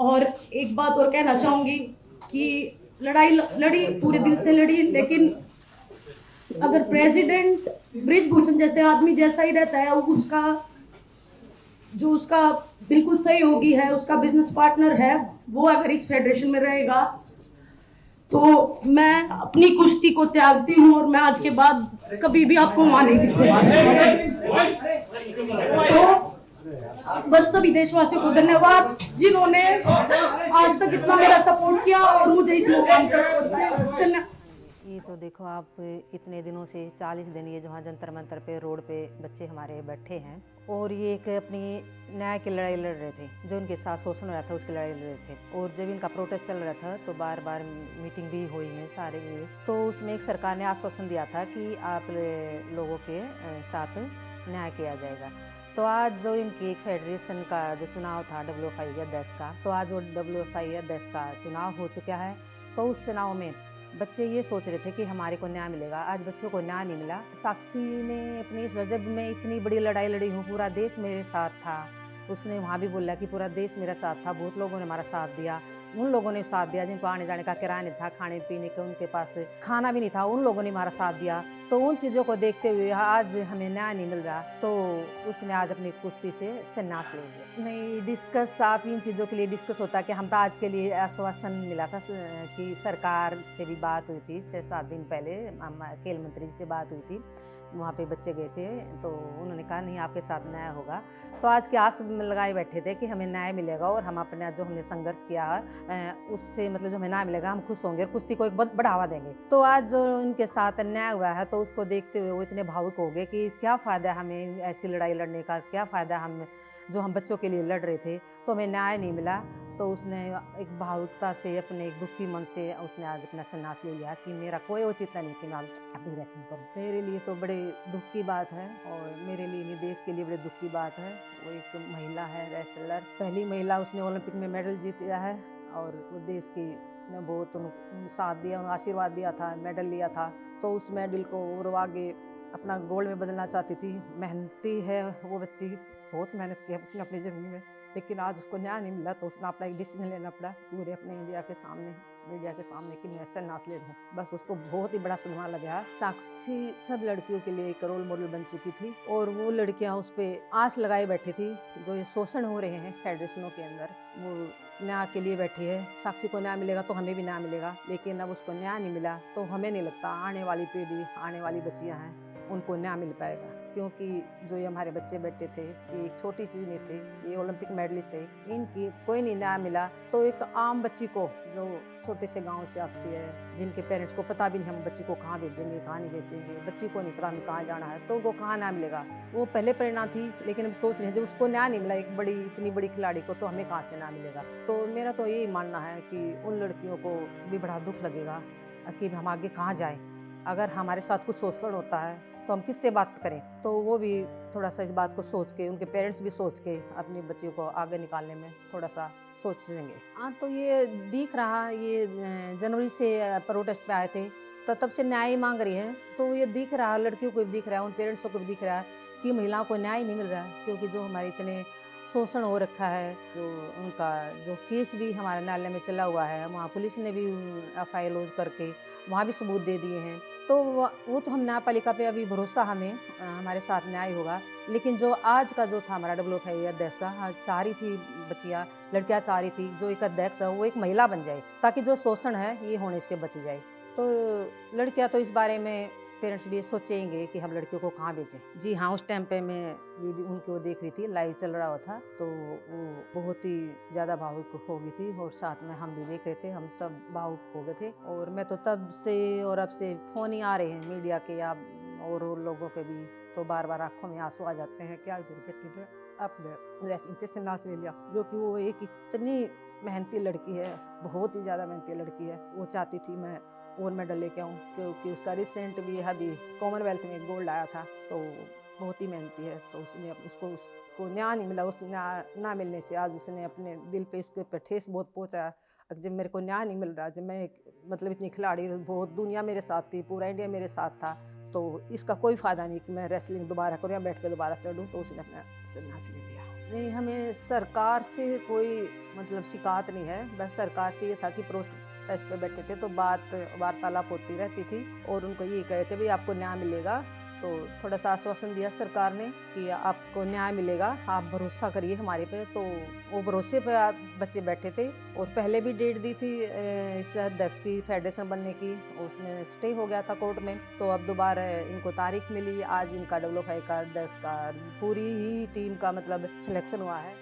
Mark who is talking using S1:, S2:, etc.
S1: और एक बात और कहना चाहूंगी कि लड़ाई लड़ी, पूरे दिल से लड़ी, लेकिन अगर प्रेसिडेंट ब्रिजभूषण जैसे आदमी जैसा ही रहता है, उसका जो उसका बिल्कुल सहयोगी है, उसका बिजनेस पार्टनर है, वो अगर इस फेडरेशन में रहेगा तो मैं अपनी कुश्ती को त्यागती हूँ और मैं आज के बाद कभी भी आपको वहां नहीं दिखूंगा। तो बस सभी देशवासियों को धन्यवाद जिन्होंने आज तक इतना मेरा सपोर्ट किया और मुझे इस मुकाम तक पहुंचाया।
S2: ये तो देखो आप, इतने दिनों से 40 दिन ये जहाँ जंतर मंतर पे रोड पे बच्चे हमारे बैठे हैं और ये एक अपनी न्याय की लड़ाई लड़ रहे थे। जो उनके साथ शोषण हो रहा था उसकी लड़ाई लड़ रहे थे। और जब इनका प्रोटेस्ट चल रहा था तो बार बार मीटिंग भी हुई है सारे। तो उसमें एक सरकार ने आश्वासन दिया था कि आप लोगों के साथ न्याय किया जाएगा। तो आज जो इनकी एक फेडरेशन का जो चुनाव था WFI अध्यक्ष का, तो आज वो WFI अध्यक्ष का चुनाव हो चुका है। तो उस चुनाव में बच्चे ये सोच रहे थे कि हमारे को न्याय मिलेगा, आज बच्चों को न्याय नहीं मिला। साक्षी ने अपनी इस जब मैं इतनी बड़ी लड़ाई लड़ी हूँ, पूरा देश मेरे साथ था, उसने वहाँ भी बोला कि पूरा देश मेरा साथ था, बहुत लोगों ने हमारा साथ दिया। उन लोगों ने साथ दिया जिनको आने जाने का किराया नहीं था, खाने पीने का उनके पास खाना भी नहीं था, उन लोगों ने हमारा साथ दिया। तो उन चीज़ों को देखते हुए आज हमें न्याय नहीं मिल रहा, तो उसने आज अपनी कुश्ती से संन्यास ले लिया। नहीं डिस्कस, आप इन चीज़ों के लिए डिस्कस होता कि हम तो आज के लिए आश्वासन मिला था कि सरकार से भी बात हुई थी 6-7 दिन पहले, खेल मंत्री से बात हुई थी, वहाँ पे बच्चे गए थे तो उन्होंने कहा नहीं आपके साथ न्याय होगा। तो आज के आस लगाए बैठे थे कि हमें न्याय मिलेगा और हम अपने जो हमने संघर्ष किया है उससे मतलब जो हमें न्याय मिलेगा हम खुश होंगे और कुश्ती को एक बहुत बढ़ावा देंगे। तो आज जो उनके साथ न्याय हुआ है तो उसको देखते हुए वो इतने भावुक हो गए कि क्या फ़ायदा हमें ऐसी लड़ाई लड़ने का, क्या फ़ायदा हम जो हम बच्चों के लिए लड़ रहे थे तो हमें न्याय नहीं मिला। तो उसने एक भावुकता से अपने एक दुखी मन से उसने आज अपना संन्यास ले लिया कि मेरा कोई औचित्य नहीं कि मैं अपनी रेसलिंग करूँ। मेरे लिए तो बड़े दुख की बात है और मेरे लिए नहीं देश के लिए बड़े दुख की बात है। वो एक महिला है रेसलर, पहली महिला, उसने ओलंपिक में मेडल जीता है और वो देश की ने बहुत साथ दिया, आशीर्वाद दिया था, मेडल लिया था। तो उस मेडल को और आगे अपना गोल्ड में बदलना चाहती थी। मेहनती है वो बच्ची, बहुत मेहनत की है उसने अपनी ज़िंदगी में, लेकिन आज उसको न्याय नहीं मिला तो उसने अपना एक डिसीजन लेना पड़ा पूरे अपने मीडिया के सामने कि मैं संन्यास ले लूँ। बस उसको बहुत ही बड़ा सदमा लगा। साक्षी सब लड़कियों के लिए एक रोल मॉडल बन चुकी थी और वो लड़कियां उस पर आस लगाए बैठी थी। जो ये शोषण हो रहे हैं फेडरेशनों के अंदर, वो न्याय के लिए बैठी है। साक्षी को न्याय मिलेगा तो हमें भी न्याय मिलेगा, लेकिन अब उसको न्याय नहीं मिला तो हमें नहीं लगता आने वाली पीढ़ी, आने वाली बच्चियां हैं, उनको न्याय मिल पाएगा। क्योंकि जो ये हमारे बच्चे बैठे थे ये एक छोटी चीज़ नहीं थे, ये ओलंपिक मेडलिस्ट थे, इनकी कोई नहीं न्याय मिला तो एक आम बच्ची को जो छोटे से गांव से आती है, जिनके पेरेंट्स को पता भी नहीं हम बच्ची को कहाँ भेजेंगे कहाँ नहीं भेजेंगे, बच्ची को नहीं पता हमें कहाँ जाना है, तो उनको कहाँ न्याय मिलेगा। वो पहले प्रेरणा थी लेकिन अब सोच रहे हैं जब उसको न्याय नहीं मिला एक बड़ी इतनी बड़ी खिलाड़ी को, तो हमें कहाँ से न्याय मिलेगा। तो मेरा तो यही मानना है कि उन लड़कियों को भी बड़ा दुख लगेगा कि हम आगे कहाँ जाएं। अगर हमारे साथ कुछ शोषण होता है तो हम किससे बात करें। तो वो भी थोड़ा सा इस बात को सोच के, उनके पेरेंट्स भी सोच के अपनी बच्चियों को आगे निकालने में थोड़ा सा सोचेंगे। हाँ तो ये दिख रहा, ये जनवरी से प्रोटेस्ट पे आए थे तो तब से न्याय मांग रही है। तो ये दिख रहा, लड़कियों को भी दिख रहा है, उन पेरेंट्सों को भी दिख रहा है कि महिलाओं को न्याय नहीं मिल रहा है, क्योंकि जो हमारे इतने शोषण हो रखा है, जो उनका जो केस भी हमारे न्यायालय में चला हुआ है, वहाँ पुलिस ने भी FIR लॉज करके वहाँ भी सबूत दे दिए हैं। तो वो तो हम न्यायपालिका पे अभी भरोसा हमें हमारे साथ न्याय होगा। लेकिन जो आज का जो था हमारा WFI अध्यक्ष का, हाँ, चाह रही थी बच्चियाँ, लड़कियाँ चाह रही थी जो एक अध्यक्ष है वो एक महिला बन जाए ताकि जो शोषण है ये होने से बच जाए। तो लड़कियाँ तो इस बारे में पेरेंट्स भी सोचेंगे कि हम लड़कियों को कहाँ भेजें। जी हाँ, उस टाइम पे मैं वीडियो उनको देख रही थी, लाइव चल रहा था, तो वो बहुत ही ज़्यादा भावुक हो गई थी और साथ में हम भी देख रहे थे, हम सब भावुक हो गए थे। और मैं तो तब से और अब से फ़ोन ही आ रहे हैं मीडिया के या और लोगों के भी, तो बार बार आंखों में आंसू आ जाते हैं। क्या बेटी ने अपने रेसलिंग से संन्यास ले लिया, जो कि वो एक इतनी मेहनती लड़की है, बहुत ही ज़्यादा मेहनती लड़की है। वो चाहती थी मैं और मेडल लेके आऊँ, क्योंकि उसका रिसेंट भी अभी कॉमनवेल्थ में गोल्ड आया था, तो बहुत ही मेहनती है। तो उसको न्याय नहीं मिला, उस न्याय ना मिलने से आज उसने अपने दिल पे उसके ऊपर ठेस बहुत पहुँचा। जब मेरे को न्याय नहीं मिल रहा, जब मैं मतलब इतनी खिलाड़ी, बहुत दुनिया मेरे साथ थी, पूरा इंडिया मेरे साथ था, तो इसका कोई फ़ायदा नहीं कि मैं रेसलिंग दोबारा करूँ या बैठ के दोबारा चढ़ूँ। तो उसने अपना संन्यास ले लिया। नहीं, हमें सरकार से कोई मतलब शिकायत नहीं है। बस सरकार से ये था कि प्रोटेस्ट पे बैठे थे तो बात वार्तालाप होती रहती थी और उनको ये कहे थे भाई आपको न्याय मिलेगा। तो थोड़ा सा आश्वासन दिया सरकार ने कि आपको न्याय मिलेगा, आप भरोसा करिए हमारे पे। तो वो भरोसे पे आप बच्चे बैठे थे और पहले भी डेट दी थी इस अध्यक्ष की फेडरेशन बनने की, उसमें स्टे हो गया था कोर्ट में। तो अब दोबारा इनको तारीख मिली, आज इनका WFI का अध्यक्ष का पूरी ही टीम का मतलब सिलेक्शन हुआ है।